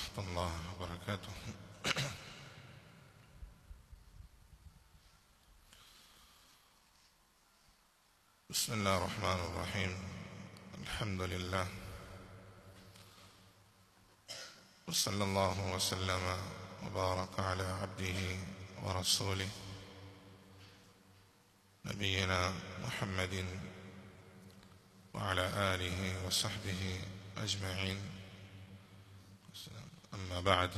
ورحمة الله وبركاته. بسم الله الرحمن الرحيم. الحمد لله، وصلى الله وسلم وبارك على عبده ورسوله نبينا محمد وعلى آله وصحبه أجمعين. أما بعد،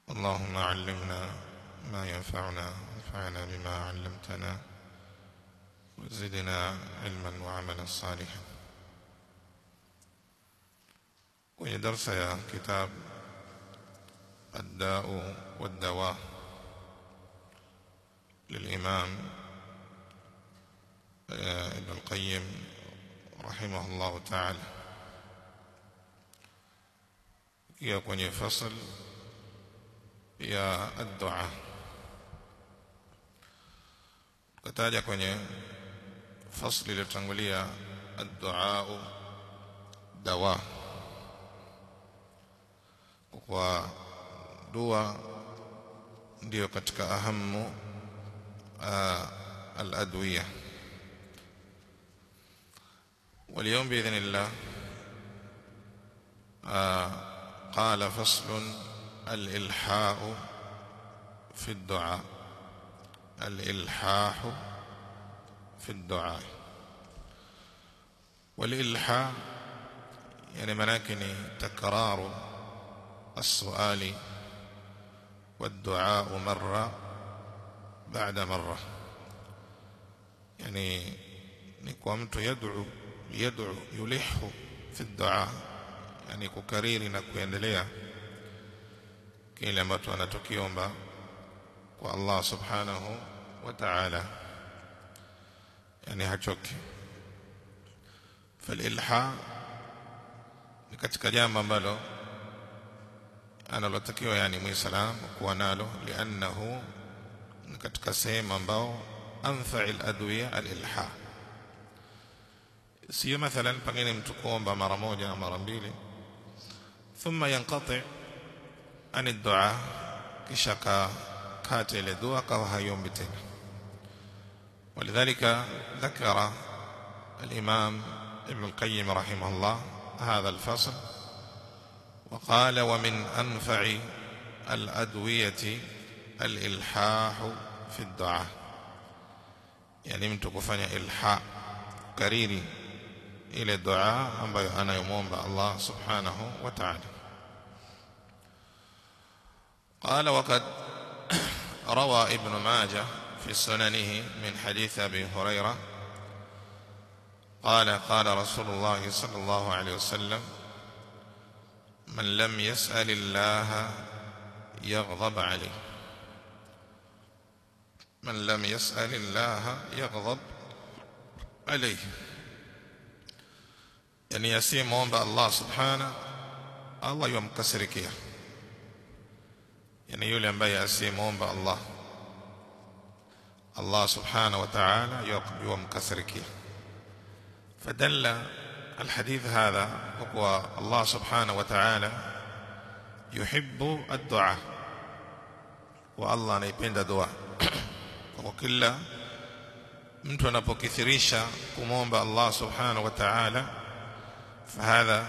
اللهم علمنا ما ينفعنا وانفعنا بما علمتنا وزدنا علما وعملا صالحا. ويدرس يا كتاب الداء والدواء للإمام ابن القيم رحمه الله تعالى. Kia kwenye fasl ya ad-du'a, kataja kwenye fasli iliyotangulia ad-du'a dawa, kwa dua ndio katika ahamu al-adwiya. واليوم بإذن الله قال فصل الإلحاح في الدعاء. الإلحاح في الدعاء. والإلحاح يعني مناكني تكرار السؤال والدعاء مرة بعد مرة، يعني نكومت يدعو يلح في الدعاء، yani kukariri na kuendelea kile ambacho anatokiomba kwa Allah subhanahu wa ta'ala, yani hachoki. Falilha ni katika jambo ambalo analotakiwa yani muislamu kuwa nalo, lianahu ni katika sehemu ambao anfa'il adwiya alilha. Sio mathalan pengine mtu kuomba mara moja au mara mbili thumma yanqati an ad-du'a, kisha kata ile dua kwa hayombi tena. ولذلك ذكر الإمام ابن القيم رحمه الله هذا الفصل وقال: ومن أنفع الأدوية الإلحاح في الدعاء. يعني mtu kufanya ilha, kariri ile dua ambayo anayomuomba Allah subhanahu wa ta'ala. قال: وقد روى ابن ماجه في سننه من حديث أبي هريرة قال: قال رسول الله صلى الله عليه وسلم: من لم يسأل الله يغضب عليه. من لم يسأل الله يغضب عليه، yani asiyemuomba Allah subhanahu, Allah yumkasirikia. Yani yule ambaye asiyemuomba Allah subhanahu wa ta'ala yumkasirikia. فدل الحديث هذا وهو الله سبحانه وتعالى يحب الدعاء، والله anapenda dua. Kwa kila mtu anapokithirisha kumomba Allah subhanahu wa ta'ala, فهذا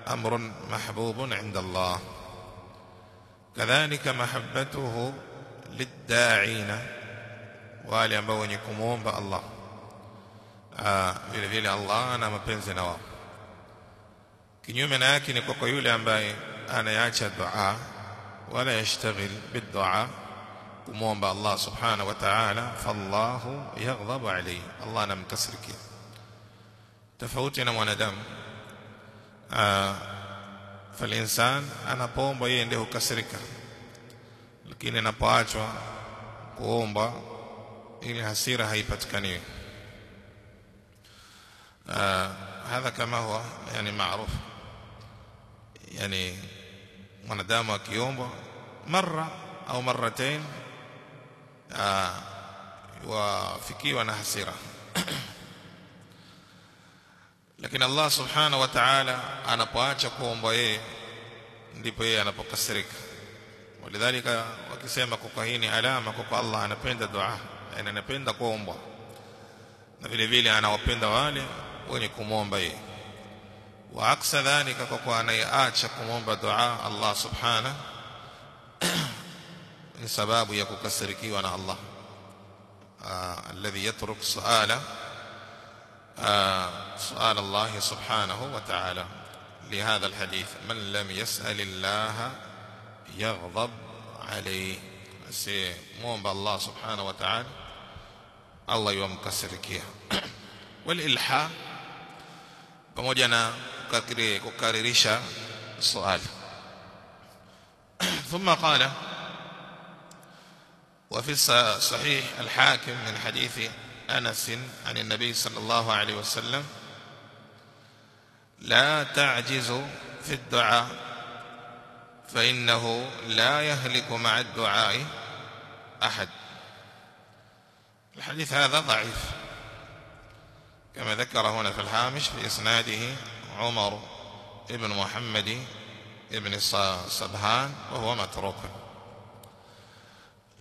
أمر محبوب عند الله. كذلك محبته للداعين، wale ambao wenye kumuomba Allah vile vile Allah ana mapenzi na wao. Kinyume na yake ni kwa yule ambaye anaacha dua wala yashtaghil bid-dua kumuomba Allah subhanahu wa ta'ala, fallahu yaghdhabu alayhi, Allah anamkasirikia. Tofauti na mwanadamu, فالإنسان anapoomba yeye ndio hukasirika, lakini anapoachwa kuomba ile hasira haipatikani. هذا كما هو يعني معروف، يعني mwanadamu akiomba mara au maratain wafikiwa na hasira. lakini Allah subhanahu wa ta'ala anapoacha kuomba yeye ndipo yeye anapokasirika. Walidhalika wakisema kwa hii ni alama kwa Allah anapenda dua, yani anapenda kuomba, na vile vile anawapenda wale wenye kumwomba yeye. Wa aksa dhalika, kwa anayeacha kumwomba dua Allah subhanahu ni sababu ya kukasirikiwa na Allah. Alladhi yatruk su'ala Allah subhanahu wa ta'ala. لهذا الحديث من لم يسأل الله يغضب عليه. موomba Allah subhanahu wa ta'ala Allah yumkasirikia. Walilha, pamoja na kukaririsha swali. ثم قال وفي صحيح الحاكم من حديث أنس عن النبي صلى الله عليه وسلم لا تعجزوا في الدعاء فإنه لا يهلك مع الدعاء أحد. الحديث هذا ضعيف كما ذكر هنا في الهامش، في إسناده عمر ابن محمد ابن صبحان وهو متروك.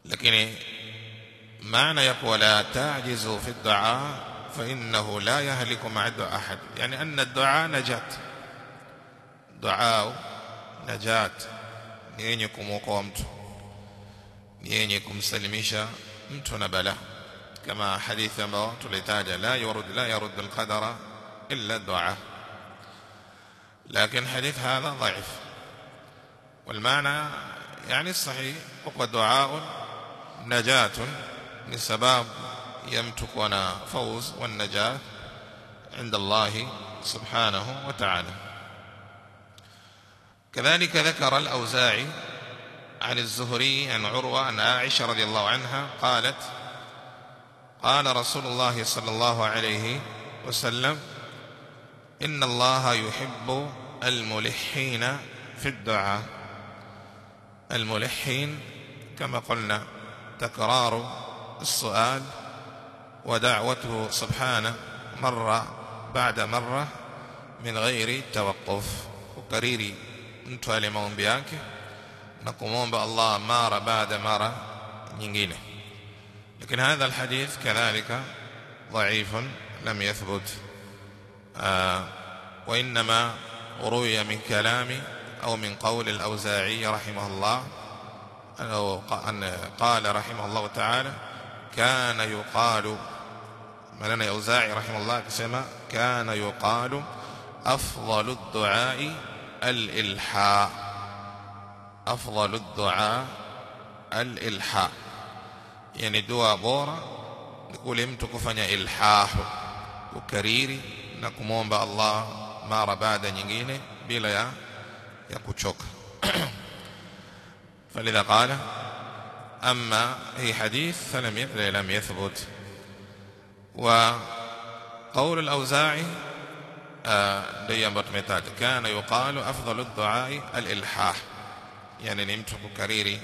لكن معنى يقول لا تعجزوا في الدعاء فإنه لا يهلك مع الدعاء أحد، يعني أن الدعاء نجاة. دعاء نجاة ni yenye kumwokoa mtu, ni yenye kumsalimisha mtu na bala, kama hadithi ambayo tulitaja la yurud al-qadara illa ad-du'a. لكن حديث هذا ضعيف. والمعنى يعني الصحيح هو دعاء نجاة لسبب يمتكنا فوز والنجاة عند الله سبحانه وتعالى. كذلك ذكر الأوزاعي عن الزهري عن عروة عن عائشة رضي الله عنها قالت قال رسول الله صلى الله عليه وسلم إن الله يحب الملحين في الدعاء. الملحين كما قلنا تكرار السؤال ودعوته سبحانه مرة بعد مرة من غير توقف، وكريري mtu ale maombi yake na kumwomba Allah mara baada mara nyingine. Lakini هذا الحديث كذلك ضعيف لم يثبت، وإنما روي من كلام أو من قول الأوزاعي رحمه الله أن قال رحمه الله تعالى كان يقال، ملنا الأوزاعي رحمه الله كما كان يقال أفضل الدعاء الإلحاء. أفضل الدعاء الإلحاء، يعني دعاء bora نقول mtu kufanya ilhah, ukariri na kumwomba Allah mara baada nyingine bila ya kuchoka. فلذا قال أما هي حديث فلم يثبت. وقول الأوزاعي كان يقال أفضل الدعاء الإلحاح، يعني نمتك كريري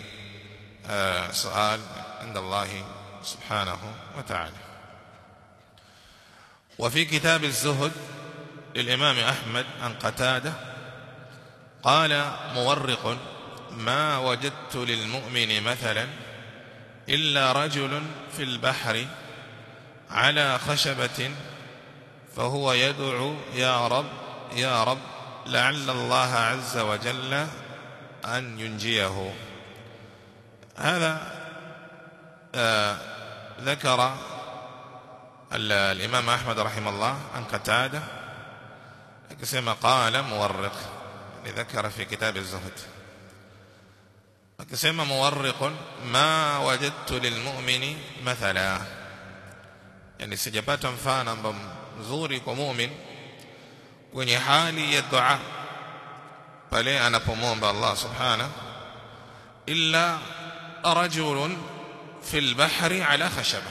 سؤال عند الله سبحانه وتعالى. وفي كتاب الزهد للإمام أحمد عن قتادة قال مورق ما وجدت للمؤمن مثلا إلا رجل في البحر على خشبة فهو يدعو يا رب يا رب لعل الله عز وجل أن ينجيه. هذا ذكر الإمام أحمد رحمه الله عن قتادة كما قال مورق، ذكر في كتاب الزهد كما مورق ما وجدت للمؤمن مثلا، يعني sijapata mfano mzuri kwa muumini kwenye hali ya dua pale anapomwomba Allah subhanahu illa rajulun fil bahri ala khashaba.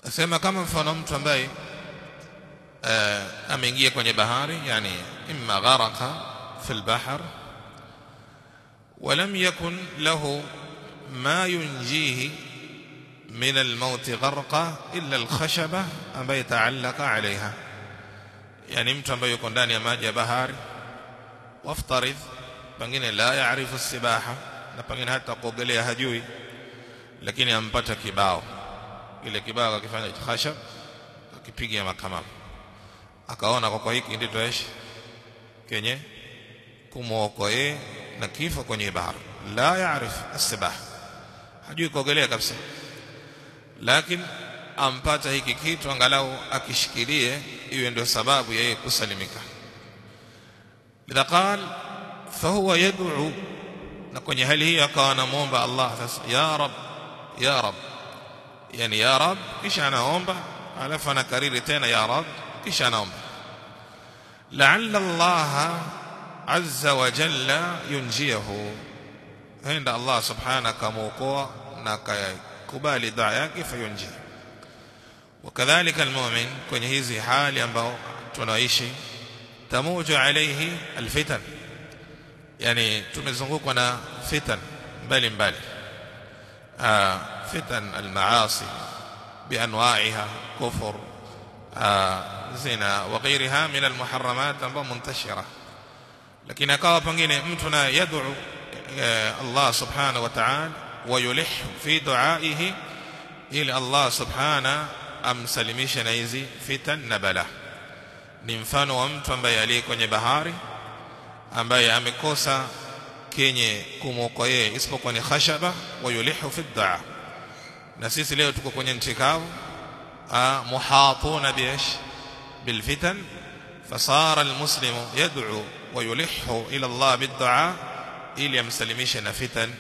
Asema kama mfano mtu ambaye ameingia kwenye bahari, yani imma gharqa fil bahr ولم يكن له ما ينجيه من الموت غرقا إلا الخشبة أما يتعلق عليها. yani mtu ambaye yuko ndani ya maji ya bahari, waftaridh pengine la yaarifu sibaha, na pengine hata kuogelea hajui, lakini ampata kibao. Ile kibao akifanya khashab, akipiga makamama, akaona kwa hiki ndio toeshi kenye kumuokoa yeye na kifo kwenye bahari. La yaarifu as-sibaha, hajui kuogelea kabisa, lakini ampata hiki kitu angalau akishikilie, iwe ndio sababu yeye kusalimika. Idha qal fahuwa yad'u, na kwenye hali hii akawa anamuomba Allah sasa, ya rab ya rab, yani ya rab, kisha anaomba, alafu anakariri tena ya rab, kisha anaomba la'alla Allah azza wa jalla yunjiyahu, henda Allah subhanahu kamuokoa na kubali dua yake fayunji. Wakadhalika almu'min, kwenye hizi hali ambao tunaishi, tamuju alayhi alfitan, yani tumezungukwa na fitan mbali mbali, fitan almaasi bianwa'iha, kufur, zina wa ghayriha min almuharramat ambao muntashira. Lakini akawa pengine mtu na yad'u Allah subhanahu wa ta'ala wa yulih fi du'aihi, ili Allah subhanahu amsalimisha na hizi fitan na bala. Ni mfano wa mtu ambaye aliye kwenye bahari, ambaye amekosa kenye kumwokoa yeye isipokuwa ni khashaba, wa yulihu fi du'a. Na sisi leo tuko kwenye nchi kavu, muhatuna bil fitan, fasara almuslimu yad'u wa yulihu ila Allah bid-du'a, ili amsalimishe na fitan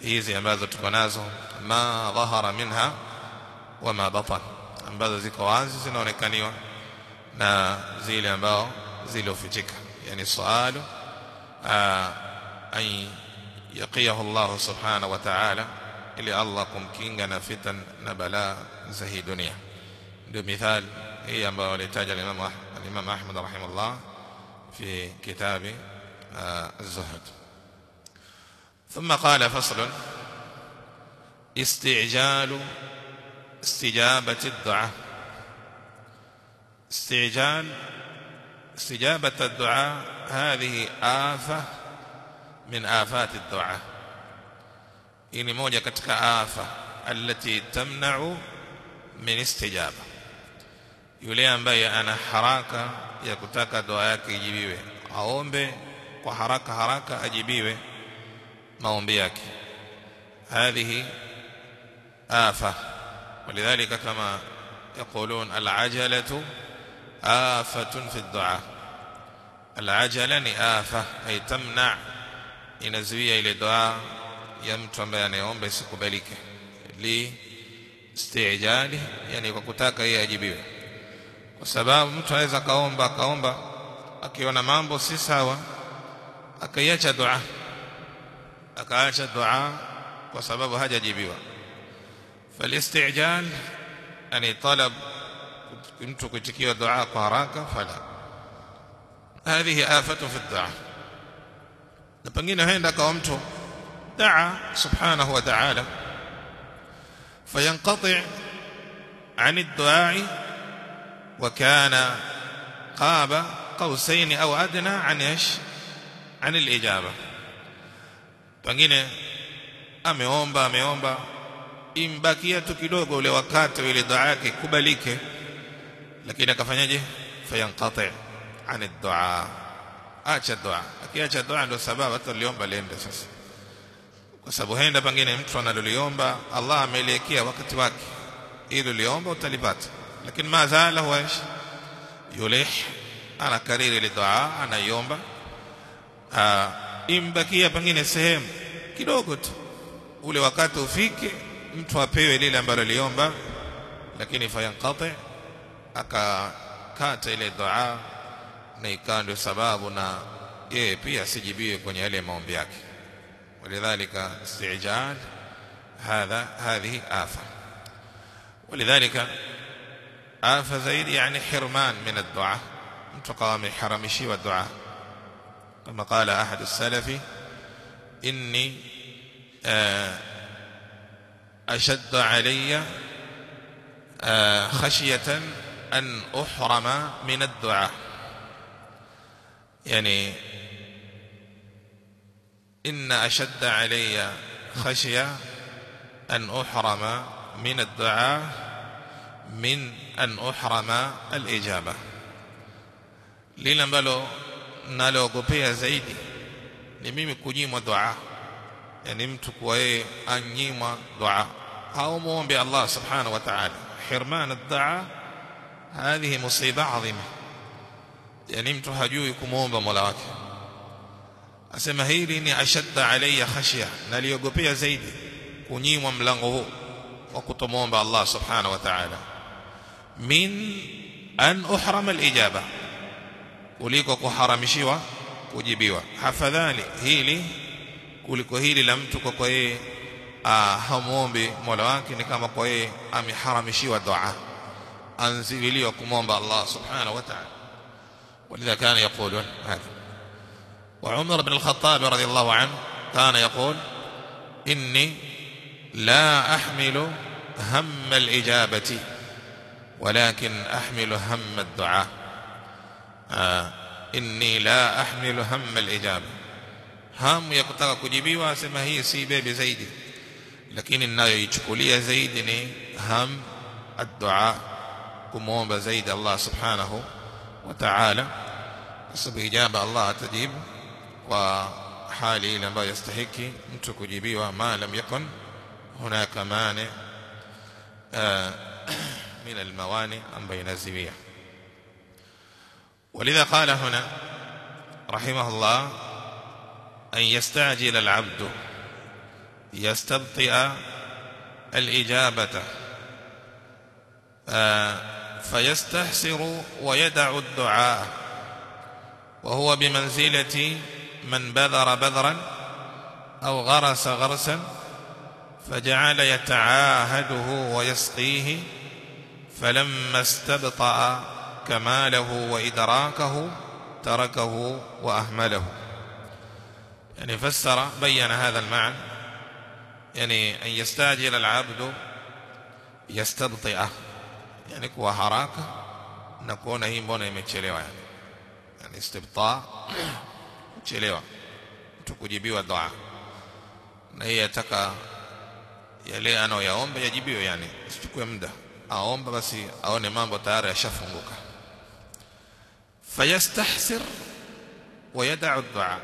hizi ambazo tuko nazo, ma dhahara minha wa ma batan, ambazo ziko wazi zinaonekaniwa na zile ambao zilizofichika. Yani sualu ay yaqiyahu Allah subhanahu wa ta'ala, ili Allah kumkinga na fitan na balaa za hii dunia. Ndio mithali hii ambayo alitaja Imam Ahmad rahimahullah في كتاب الزهد. ثم قال فصل استعجال استجابة الدعاء. استجابة الدعاء هذه آفة من آفات الدعاء، إني موجة كتك آفة التي تمنع من استجابة. yule ambaye ana haraka ya kutaka dua yake ijibiwe, aombe kwa haraka haraka ajibiwe maombi yake, هذه آفة. ولذلك كما يقولون العجلة آفة في الدعاء. العجلة آفة أي تمنع، inazuia ile dua ya mtu ambaye anaomba isikubalike, li istijali, yani kwa kutaka yeye ajibiwe. Kwa sababu mtu anaweza kaomba akiona mambo si sawa, akaacha dua kwa sababu hajajibiwa. Falistijal yani talab mtu kuitikia dua kwa haraka, fala hadhihi afatu fi dua. Na pengine henda kwa mtu daa subhanahu wa ta'ala fayanqati' عن الدعاء وكان قاب قوسين أو أدنى عن الإجابة. pengine ameomba imbakia tu kidogo ule wakati ile dua yake kubalike, lakini akafanyaje? fayanqati' عن الدعاء, acha dua. Akiacha dua ndio sababu hata aliomba lende sasa, kwa sababu henda pengine mtu analoliomba Allah ameelekea wakati wake, ili uliomba utalipata, lakini mazala huwa yulih, anakariri ile dua, anaiomba, imbakia pengine sehemu kidogo tu ule wakati ufike mtu apewe lile ambalo aliomba, lakini fayanqati, akakata ile dua, na ikawa ndio sababu na yeye pia sijibiwe kwenye yale maombi yake. ولذلك استعجال هذه آفة. ولذلك آفة زيد يعني حرمان من الدعاء، متقام حرمشي والدعاء، كما قال أحد السلف إني أشد علي خشية أن أحرم من الدعاء. يعني إن أشد علي خشية أن أحرم من الدعاء من أن أحرم الإجابة. lile ambalo nalogopea zaidi ni mimi kunyimwa dua, yani mtu kwa yeye anyimwa dua au muombe Allah subhanahu wa ta'ala. Hirman ad-du'a hadhihi musiba adhima, yani mtu hajui kumuomba Mola wake. Asema hili ni ashadda alayya khashya, naliogopea zaidi kunyimwa mlango huu wa kutomuomba Allah subhanahu wa ta'ala, min an uhrama al-ijaba, kuliko kuharamishiwa kujibiwa. Hafadhali hili kuliko hili la mtu kwa yeye hamuombi Mola wake, ni kama kwa yeye ameharamishiwa dua, anziliwa kumwomba Allah subhanahu wa ta'ala. ولذا كان يقولون هذا. وعمر بن الخطاب رضي الله عنه كان يقول إني لا أحمل هم الإجابة ولكن أحمل هم الدعاء. إني لا أحمل هم الإجابة. هم يكتaka kujibiwa, asema hii si bebe zaidi, lakini ninayoichukulia zaidi ni ham ad-du'a, kumuomba zaidi Allah subhanahu wa ta'ala, sababu ijaba Allah atajibu kwa hali ile ambayo yastahiki mtu kujibiwa, ma lam yakun hunaka mani min al-mawani ambayo inaziwia. ولذا قال هنا رحمه الله أن يستعجل العبد يستبطئ الإجابة فيستحسر ويدع الدعاء وهو بمنزلة من بذر بذرا أو غرس غرسا فجعل يتعاهده ويسقيه فلما استبطأ كماله وإدراكه تركه وأهمله. يعني فسر بين هذا المعنى، يعني أن يستعجل العبد يستبطئه، يعني كوا حركة نكون هي mbona imechelewa, yani istibta chelewa mtu kujibiwa dua, na yeye ataka yale anayoyaomba yajibiwe, yani sichukue muda, aomba basi aone mambo tayari yashafunguka. فيستحسر ويدع الدعاء.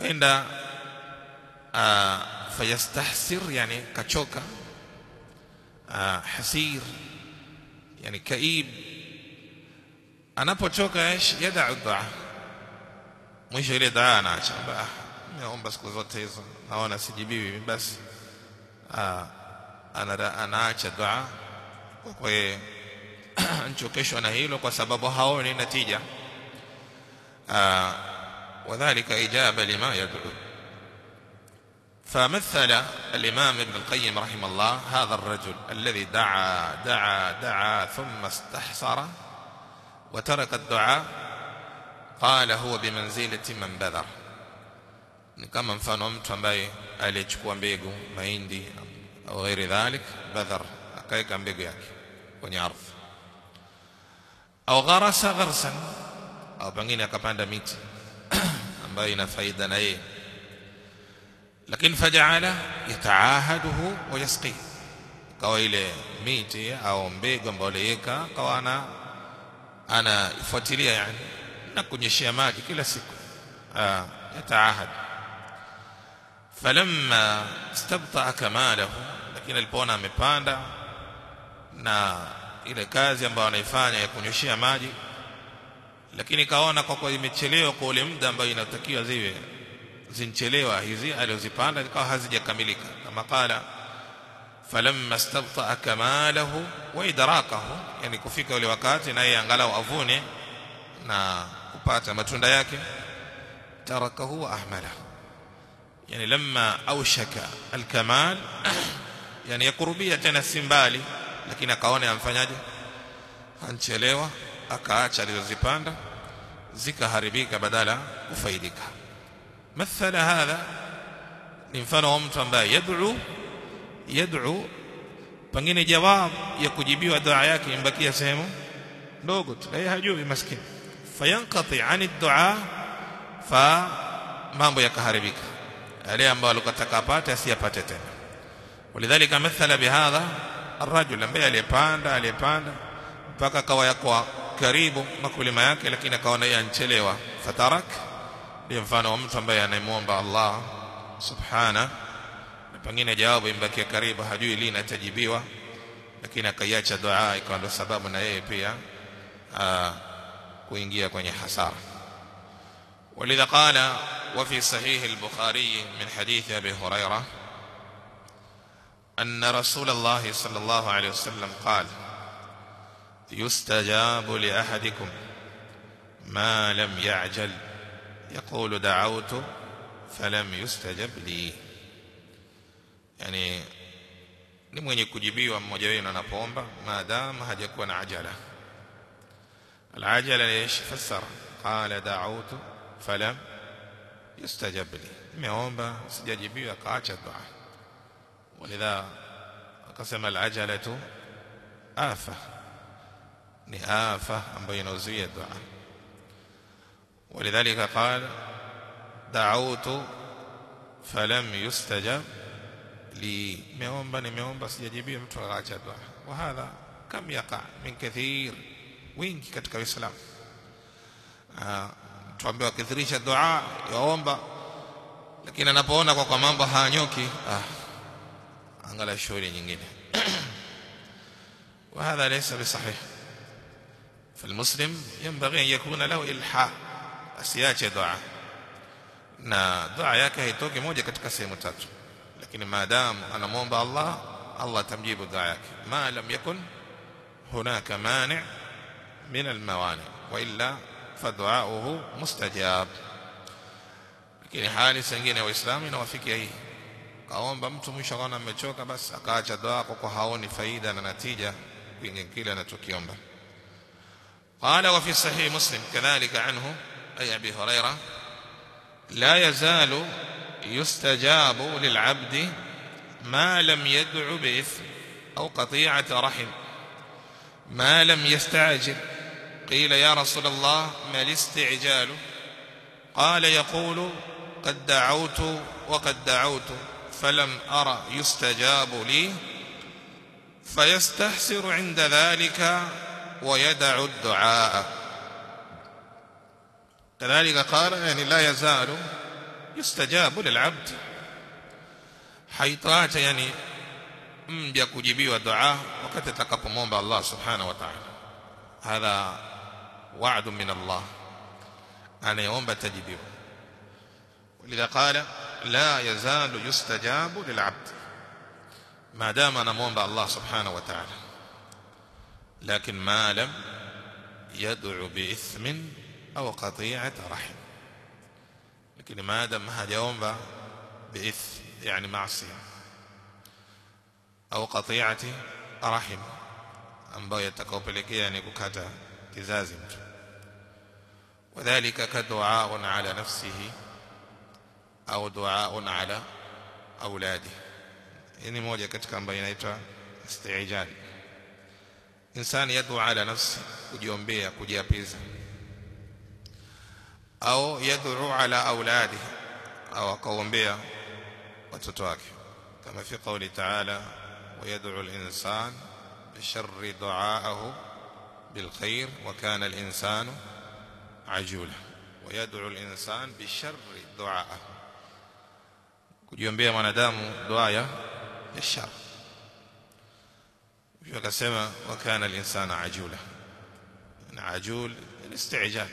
عند فيستحسر يعني كشوكة، حسير يعني كئيب. anapochoka ايش يدع الدعاء، mwisho ile dua anaacha, naomba siku zote hizo naona sijibiwi, basi anaacha dua kwa anchokeshwa na hilo, kwa sababu haoni natija. وذلك إجابة لما يدعو. فمثل الإمام ابن القيم رحمه الله هذا الرجل الذي دعا دعا دعا ثم استحسر وترك الدعاء، قال هو بمنزلة من بذر. كما mfano mtu ambaye alichukua mbegu mahindi au ghairi dhalik, badhar, akaweka mbegu yake kwenye ardhi, au gharasa gharsan, au pengine akapanda miti ambayo ina faida na yeye, lakini faja'ala yata'ahaduhu wa yasqi, kawa ile miti au mbegu ambayo aliyeka kawa anafuatilia, yani na kunyeshia maji kila siku, yataahad. falamma istabta'a kamalahu, lakini alipoona amepanda na ile kazi ambayo anaifanya ya kunyeshia maji, lakini kaona kwa imechelewa kwa ule muda ambao inatakiwa ziwe zinchelewa hizi alizozipanda, ikawa hazijakamilika. Kama qala falamma istabta'a kamalahu wa idrakahu, yani kufika ule wakati naye angalau avune na kupata matunda yake, tarakahu wa ahmalahu, yani lamma awshaka alkamal, yani yakurubia tena simbali, lakini akaona amfanyaje, anchelewa, akaacha alizozipanda zikaharibika badala kufaidika. Mathala hadha ni mfano wa mtu ambaye yad'u pengine jawab ya kujibiwa dua yake imbakia sehemu ndogo tu, yeye hajui maskini. fayanqati 'ani ad-du'a, fa mambo yakaharibika, yale ambayo alikotaka apate asiyapate tena. Walidhalika mathala bihadha الرجل ambaye aliyepanda mpaka kawa yako karibu makulima yake, lakini akaona yeye anchelewa, fatarak. Ndio mfano wa mtu ambaye anamuomba Allah subhana, na pengine jawabu imbakia karibu, hajui lini atajibiwa, lakini akaiacha dua, ikawa ndio sababu na yeye pia kuingia kwenye hasara. ولذا قال وفي صحيح البخاري من حديث أبي هريرة أن رسول الله صلى الله عليه وسلم قال يستجاب لأحدكم ما لم يعجل يقول دعوت فلم يستجب لي. يعني ni mwenye kujibiwa mmoja wenu anapoomba maadamu hajakuwa na ajala. Al-ajala ايش فسر؟ قال دعوت فلم يستجب لي, nimeomba sijajibiwa, akaacha dua. ولذا akasema al-ajalatu afa, ni afa ambayo inazuia dua. ولذلك قال دعوت فلم يستجب لي, nimeomba sijajibiwa, mtu akaacha dua. وهذا كم يقع من كثير, wingi katika Uislamu. Tuambiwa kithirisha dua, yaomba, lakini anapoona kwa mambo hayanyoki, angalia shughuli nyingine. وهذا ليس بصحيح. فالمسلم ينبغي أن يكون له إلحاح, asiache dua, na dua yake haitoki moja katika sehemu tatu, lakini maadamu anamuomba Allah, Allah tamjibu dua yake, ma lam yakun hunaka mani' min al-mawani wa illa فدعاؤه مستجاب. Lakini hali zingine waislamu inawafikia hii, kaomba mtu mwisho akaona amechoka, basi akaacha dua kwa haoni faida na natija kwenye kile anachokiomba. قال وفي صحيح مسلم كذلك عنه أي أبي هريرة لا يزال يستجاب للعبد ما لم يدع بإثم أو قطيعة رحم ما لم يستعجل. قيل يا رسول الله ما الاستعجال؟ قال يقول قد دعوت وقد دعوت فلم أرى يستجاب لي فيستحسر عند ذلك ويدع الدعاء. كذلك قال يعني لا يزال يستجاب للعبد, haitaacha yani mja kujibiwa dua wakati atakapomwomba Allah subhanahu wa ta'ala. هذا وعد من الله أن يوم تجيبه. ولذا قال لا يزال يستجاب للعبد ما دام نموم الله سبحانه وتعالى, لكن ما لم يدعو بإثم أو قطيعة رحم. لكن ما دام هجوم بإثم يعني معصية أو قطيعة رحم ambayo yatakayopelekea ni kukata kizazi mtu. Wadhālika kadu'ā'un 'ala nafsihi au du'ā'un 'ala auladihi. Hii ni moja katika ambayo inaitwa isti'jal. Insani yad'u 'ala nafsi, kujiombea, kujiapiza, au yad'u 'ala auladihi, au akaombea watoto wake, kama fi qawli ta'ala wa yad'u al-insan بشر دعاءه بالخير وكان الإنسان عجولا. ويدعو الإنسان بشر دعاءه, kujiombea mwanadamu dua ya shar. Akasema وكان الإنسان عجولا, عجول الاستعجال.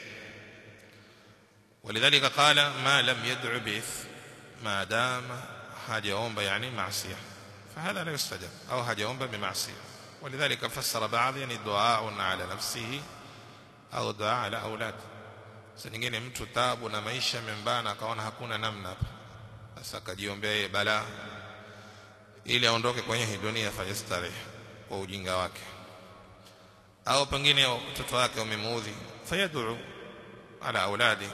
ولذلك قال ما لم يدعو بإثم, ما دام hajaomba yani معصية فهذا لا يستجاب, أو hajaomba بمعصية. ولذلك فسر بعض يعني دعاء على نفسه au dua ala aulad. Sasa nyingine mtu taabu na maisha membana, akaona hakuna namna hapa, sasa akajiombea yeye balaa ili aondoke kwenye hii dunia, fayastarehe kwa ujinga wake, au pengine watoto wake wamemuudhi, fayad'u ala auladi,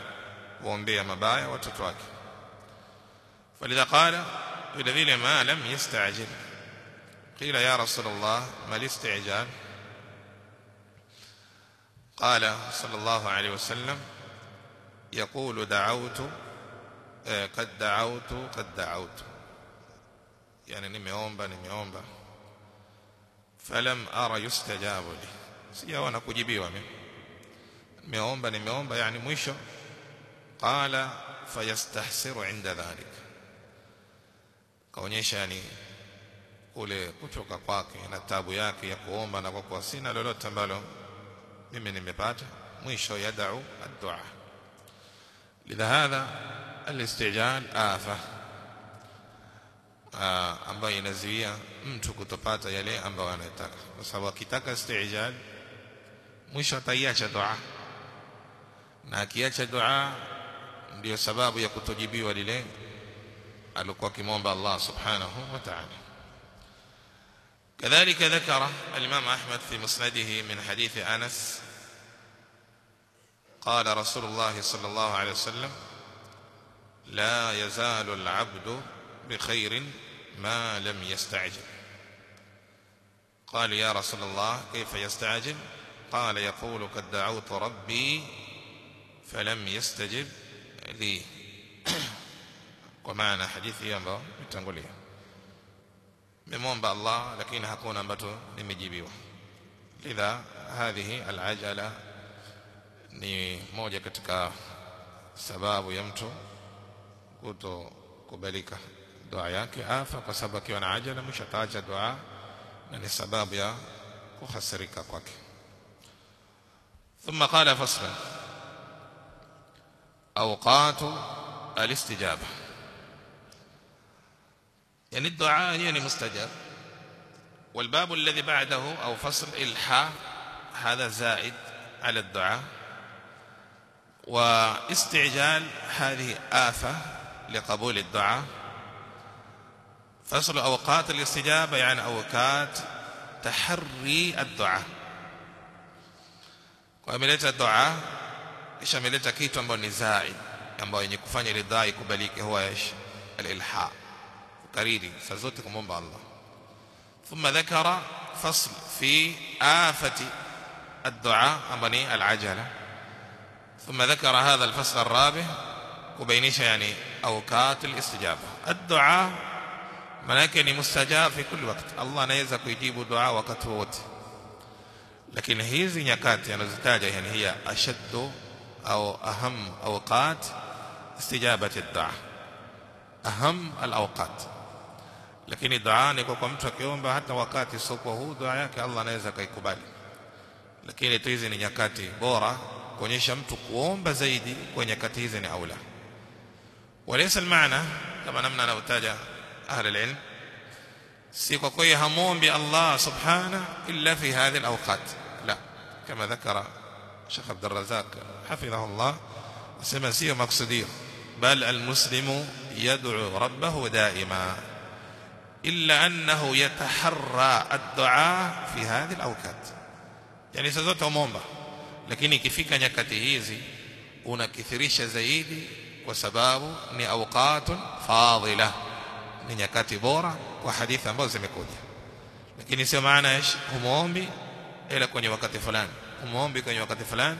kuombea mabaya watoto wake. Falidha qala vile vile ma lam yasta'jil. قيل يا رسول الله ما الاستعجال؟ قال صلى الله عليه وسلم يقول قد دعوت يعني nimeomba falam ara yustajabu li, sijaona kujibiwa mimi. Nimeomba yani mwisho qala fayastahsiru inda dhalik, kaonyesha yani ule kuchoka kwake na tabu yake ya kuomba, na kwa kuwa sina lolote ambalo mimi nimepata, mwisho yad'u ad-du'a. Lidha hadha al-istijal afa ambayo inazuia mtu kutopata yale ambayo anataka, kwa sababu akitaka istijal mwisho ataiacha dua, na akiacha dua ndio sababu ya kutojibiwa lile alikuwa kimomba Allah subhanahu wa ta'ala. كذلك ذكر الإمام أحمد في مسنده من حديث أنس قال رسول الله صلى الله عليه وسلم لا يزال العبد بخير ما لم يستعجل. قال يا رسول الله كيف يستعجل؟ قال يقول قد دعوت ربي فلم يستجب لي. ومعنى حديثي ambao nitangulia, nimemwomba Allah lakini hakuna ambacho nimejibiwa. Lidha hadhihi alajala ni moja katika sababu ya mtu kutokubalika dua yake afa, kwa sababu akiwa na ajala mwisho ataacha dua na ni sababu ya kuhasirika kwake. ثم قال فصلا أوقات الاستجابة، يعني الدعاء يعني مستجاب. والباب الذي بعده أو فصل الحاء هذا زائد على الدعاء، واستعجال هذه آفة لقبول الدعاء. فصل أوقات الاستجابة يعني أوقات تحري الدعاء. وأملت الدعاء إيش أملت كيتو أمبو نزائد أمبو يكفاني للدعاء يكبليك هو إيش الإلحاء كريري سزوتكم أمبو الله. ثم ذكر فصل في آفة الدعاء أمبني العجلة. ثم ذكر هذا الفصل الرابع وبينيش يعني أوقات الاستجابة. الدعاء مناكني مستجاب في كل وقت، الله نيزا كيجيب دعاء وقت wote، lakini hizi nyakati anazitaja yani hiya ashaddu au aham awqat istijabati ad-du'a, aham al-awqat. Lakini dua ni kwa mtu akiomba hata wakati soko huu dua yake Allah anaweza kaikubali, lakini hizi ni nyakati bora kuonyesha mtu kuomba zaidi kwa nyakati hizi ni aula. Walaysa al-maana kama namna anavyotaja ahli al-ilm si kwa kuwa hamuombi Allah subhanahu illa fi hadhihi al-awqat, la, kama ذكر Sheikh Abdul Razzaq حفظه الله sema sio maksudio, bal al-muslimu yad'u rabbahu daima illa annahu yataharra ad-du'a fi hadhihi al-awqat. Yani sasa zote umeomba, lakini ikifika nyakati hizi unakithirisha zaidi kwa sababu ni awqatun fadila, ni nyakati bora kwa hadithi ambazo zimekuja. Lakini sio maana ish humuombi ila kwenye wakati fulani, humuombi kwenye wakati fulani,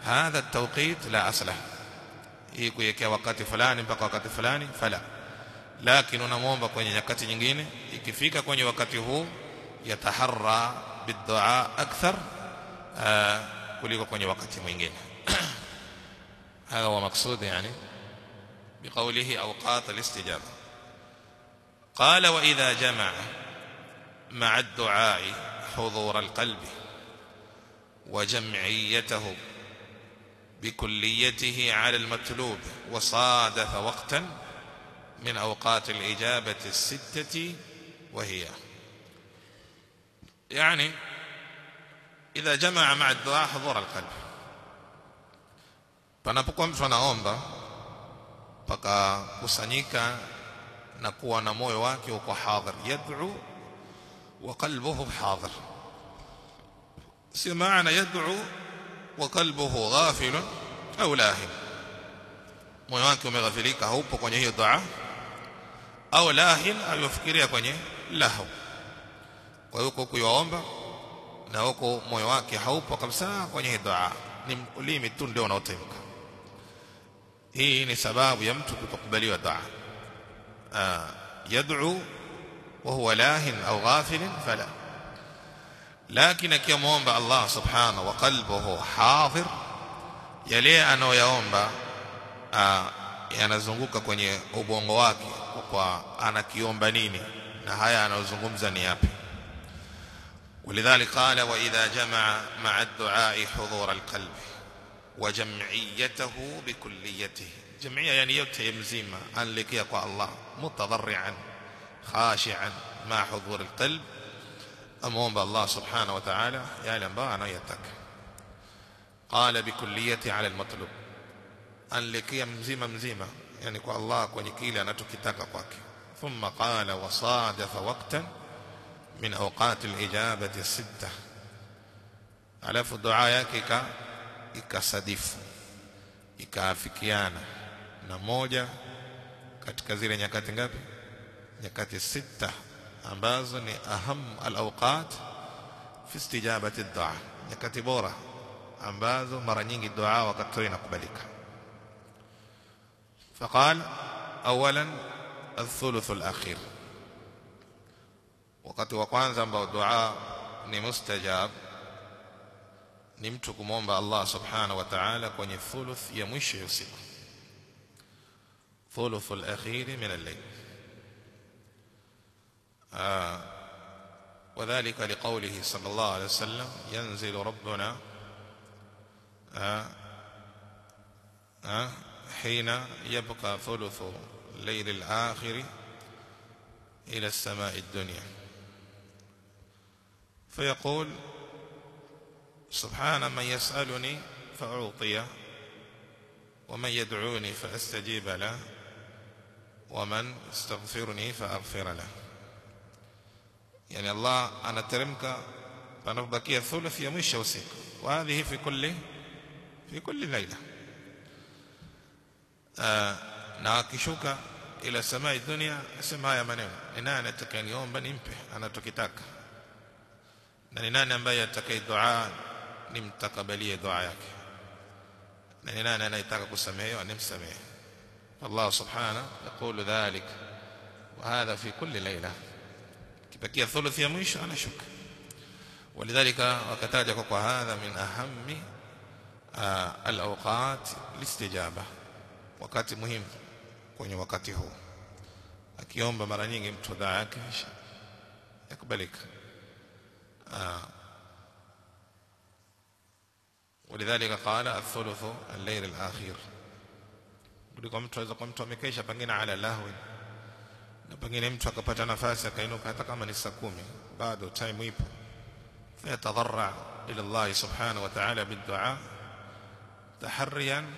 hadha at-tawqit la asla, hii kuwekea wakati fulani mpaka wakati fulani fala, lakini unamuomba kwenye nyakati nyingine, ikifika kwenye wakati huu yataharra bid-du'a akthar kuliko kwenye wakati mwingine. هذا هو مقصود يعني بقوله أوقات الاستجابة. قال وإذا جمع مع الدعاء حضور القلب وجمعيته بكليته على المطلوب وصادف وقتا من أوقات الإجابة الستة، وهي يعني إذا جمع مع الدعاء حضور القلب، panapokuwa mtu anaomba paka kusanyika na kuwa na moyo wake uko hadhir, yad'u wa qalbuhu hadhir. Si maana yad'u wa qalbuhu ghafil au lahim, moyo wake umeghafilika, haupo kwenye hiyo dua, au lahin, aliyofikiria kwenye lahu. Kwa hiyo kuyaomba na huko moyo wake haupo kabisa kwenye dua, ni ulimi tu ndio unaotamka. Hii ni sababu ya mtu kutokubaliwa dua. Yad'u wa huwa lahin au ghafil fala. Lakini akiomba Allah subhanahu wa qalbuhu hadir, yale anayoyaomba yanazunguka kwenye ubongo wake kwa anakiomba nini na haya anayozungumza ni yapi. ولذلك قال وإذا جمع مع الدعاء حضور القلب وجمعيته بكليته. جمعية يعني yote mzima anlikia kwa Allah mutadarrian khashi'an ma hudhur alqalb, amomba Allah subhanahu wa ta'ala yale ambayo anayotaka. Qala bikulliyati ala almatlub, anlikia mzima yani kwa Allah kwenye kile anachokitaka kwake. Thumma qala wasadafa waqtan min awqat alijabati sita, alafu dua yake ikasadifu ikaafikiana na moja katika zile nyakati ngapi? Nyakati sita ambazo ni aham alawqat fi istijabati ad-du'a, nyakati bora ambazo mara nyingi dua wakati inakubalika. فقال اولا الثلث الاخير، wakati wa kwanza ambao dua ni mustajab ni mtu kumomba Allah subhanahu wa ta'ala kwenye thuluth ya mwisho ya usiku, thuluth al-akhir min al-layl. وذلك لقوله صلى الله عليه وسلم ينزل ربنا حين يبقى ثلث الليل الآخر إلى السماء الدنيا فيقول سبحان من يسألني فأعطيه ومن يدعوني فأستجيب له ومن يستغفرني فأغفر له. يعني الله أنا ترمك فنبقي الثلث يمش وسيك، وهذه في كل ليلة. na akishuka ila samai dunia asema haya maneno, ni nani atakayeniomba nimpe anatokitaka, na ni nani ambaye atakaye dua nimtakabalie dua yake, na ni nani anayetaka kusamehewa nimsamehe. Allah subhanahu yaqulu dhalik wa hadha fi kulli layla, kipakia thuluthi ya mwisho anashuka. Walidhalika wakataja kwa hadha min ahammi alawqat listijaba, wakati muhimu kwenye wakati huu akiomba mara nyingi mtu dua yake yakubalika. ولذلك قال الثلث الليل الآخر. kuliko mtu aweza kwa mtu amekesha pengine ala lahwi, na pengine mtu akapata nafasi akainuka hata kama ni saa 10 bado time ipo, fayatadarra ila Allah subhanahu wa ta'ala biddu'a taharriyan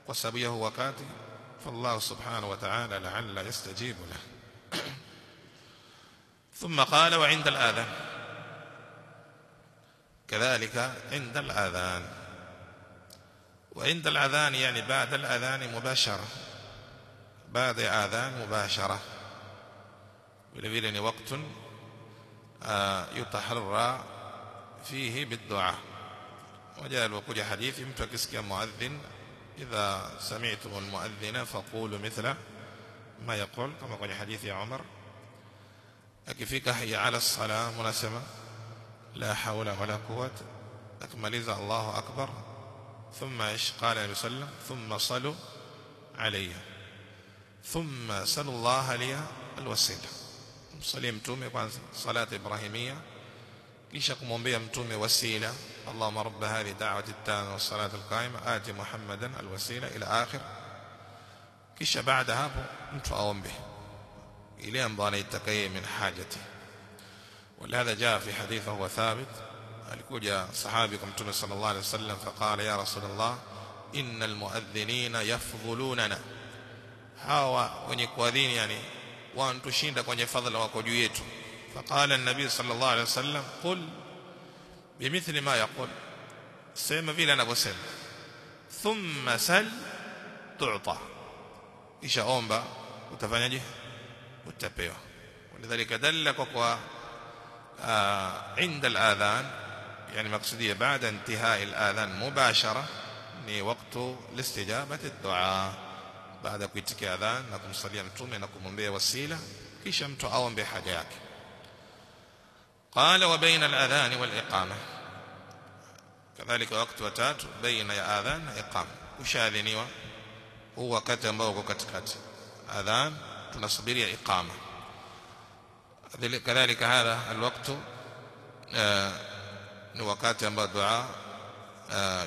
kwa sababu ya wakati, فالله سبحانه وتعالى لعل يستجيب له. ثم قال وعند الآذان، كذلك عند الآذان. وعند الآذان يعني بعد الآذان مباشرة، بعد آذان مباشرة، ولذلك وقت يتحرى فيه بالدعاء. وجاء الوقوع حديث متكسك مؤذن إذا سمعتم المؤذن فقولوا مثل ما يقول، كما قال حديث يا عمر أكفيك حي على الصلاة مناسبة لا حول ولا قوة أكملز الله أكبر ثم إيش قال النبي صلى الله عليه وسلم ثم صلوا علي ثم صلوا الله لي الوسيلة. صلي متومي صلاة إبراهيمية kisha kumwombea mtume wasila, Allahumma rabb hadhihi da'wati at-tamma was-salati al-qa'ima ati Muhammadan al-wasila ila akhir. Kisha baada hapo mtu aombe ile ambayo anaitaka min hajati. ولهذا جاء في حديث هو ثابت، alikuja sahabi kwa mtume sallallahu alayhi wasallam faqala ya rasulullah innal muadhdhinina yafdhulunana, hawa wenye kuadhini yani wantushinda kwenye fadhila wako juu yetu. فقال النبي صلى الله عليه وسلم قل بمثل ما يقول، سيما vile anavyosema ثم سل تعطى، kisha omba utafanyaje? Utapewa. ولذلك دل kwa عند الآذان يعني مقصودية بعد انتهاء الآذان مباشرة ni wakati الاستجابة الدعاء baada kuitikia adhan na kumsalia mtume na kumwombea wasila kisha mtu aombe haja yake. Qala wa baina al-adhan wal-iqama, kadhalika wakati wa tatu baina ya adhan na iqama, ushadhiniwa huu wakati ambao uko katikati adhan tunasubiria iqama. Kadhalika hadha al-waqtu ni wakati ambao dua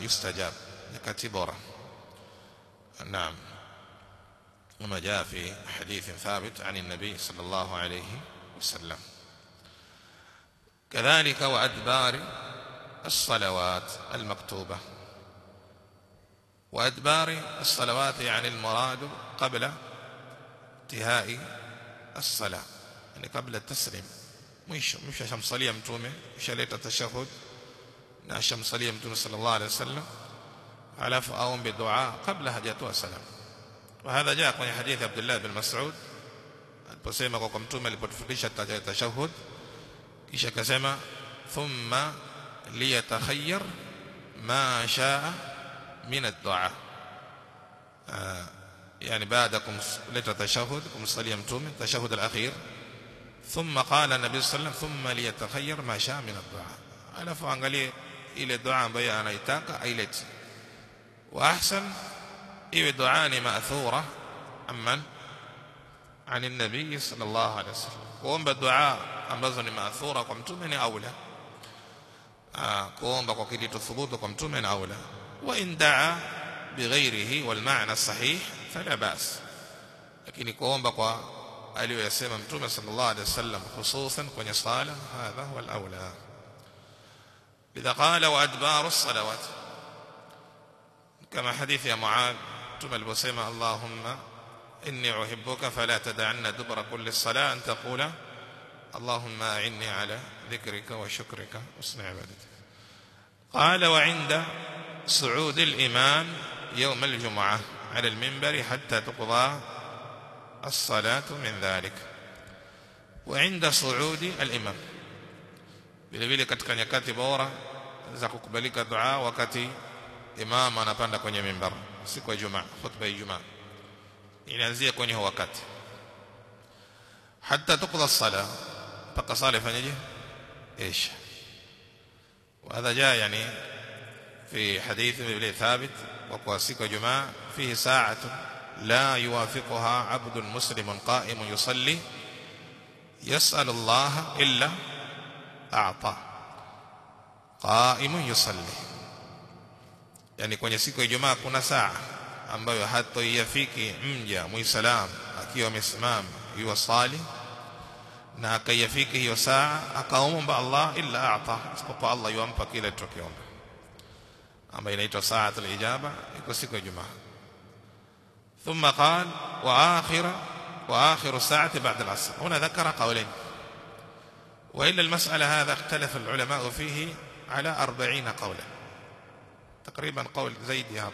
yustajab, nyakati bora. Naam, وما جاء في حديث ثابت عن النبي صلى الله عليه وسلم. كذلك وأدبار الصلوات المكتوبة. وأدبار الصلوات يعني المراد قبل انتهاء الصلاة، يعني قبل التسليم. مش عشان صلي متومه مش ليت التشهد عشان صلي متومه صلى الله عليه وسلم على فاهم بالدعاء قبل هجته السلام. وهذا جاء في حديث عبد الله بن مسعود aliposema kwa mtume alipotufundisha tashahhud kisha akasema thumma liyatakhayyar ma shaa min ad-du'a, yani baadakum leta tashahhud kumsalia mtume tashahhud al-akhir ثم قال النبي صلى الله عليه وسلم ثم ليتخير ما شاء من الدعاء، alafu angalie ile dua ambayo anaitaka ailete. Wa ahsan iwe dua ni ma'thura amman عن النبي صلى الله عليه وسلم. kuomba dua ambazo ni ma'thura kwa mtume ni aula, kuomba kwa kilichothubutu kwa mtume ni aula. Wa in daa bighayrihi wal ma'na sahih fala bas, lakini kuomba kwa aliyosema mtume sallallahu alayhi wasallam hususan kwenye sala hadha huwa al-aula. lidha qala wa adbaru as-salawat, kama hadithi ya Muadh mtume aliposema Allahumma inni uhibbuka fala tad'anna dubra kulli salat an taqula Allahumma a'inni ala dhikrika wa shukrika wa husni ibadatik. qala wa 'inda su'ud al-imam yawm al-jum'ah 'ala al-minbar hatta tuqda الصلاة من ذلك. وعند صعود الإمام vile vile katika nyakati bora za kukubalika dua wakati imam anapanda kwenye mimbar siku ya Ijumaa, khutba ya Ijumaa inaanzia kwenye huo wakati hatta tuqda as-salah, mpaka sala ifanyaje isha. وهذا جاء يعني في حديث ابن ثابت وقوا siku ya Ijumaa فيه ساعة لا يوافقها عبد مسلم قائم يصلي يسأل الله إلا أعطى قائم يصلي. yani kwenye siku ya Ijumaa kuna saa ambayo hatoiyafiki mja muislamu akiwa amesimama yuwasali na akayafiki hiyo saa akaomba Allah illa a'ta, isipokuwa Allah yuampa kile alichokiomba, ambayo inaitwa saatul ijaba, iko siku ya Ijumaa. ثم قال وآخر ساعة بعد العصر. هنا ذكر قولين، وإلا المسألة هذا اختلف العلماء فيه على 40 قولا تقريبا، قول زيد يهاب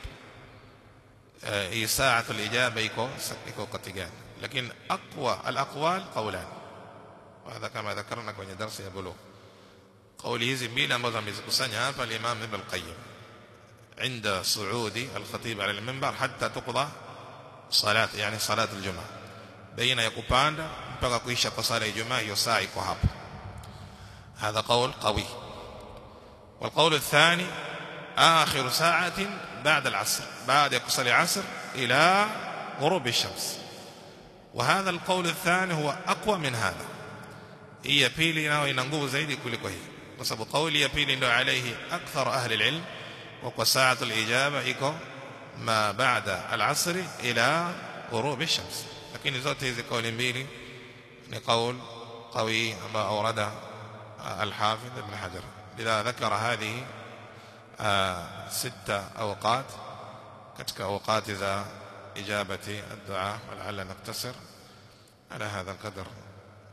هي ساعة الإجابة يكو قتيجان، لكن أقوى الأقوال قولان، وهذا كما ذكرنا في درس يبلغ. قوله زميل أمضى مزكسانيا فالإمام ابن القيم عند صعود الخطيب على المنبر حتى تقضى صلاة، يعني صلاة الجمعة، بين يكupanda mpaka kuisha kwa sala ya Ijumaa, hiyo saa iko hapo. هذا قول قوي. والقول الثاني آخر ساعة بعد العصر، بعد يصلي العصر إلى غروب الشمس. وهذا القول الثاني هو أقوى من هذا. هي pili nao ina nguvu zaidi kuliko hii, kwa sababu kauli ya pili ndio عليه أكثر أهل العلم، وقwa ساعة الإجابة iko ما بعد العصر إلى غروب الشمس. لكن zote hizi kauli mbili ni قول قوي ما أورده الحافظ ابن حجر. لذا ذكر هذه 6 أوقات katika أوقات za إجابة الدعاء، ولعل نقتصر على هذا القدر.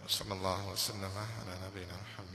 صلى الله وسلم على نبينا محمد.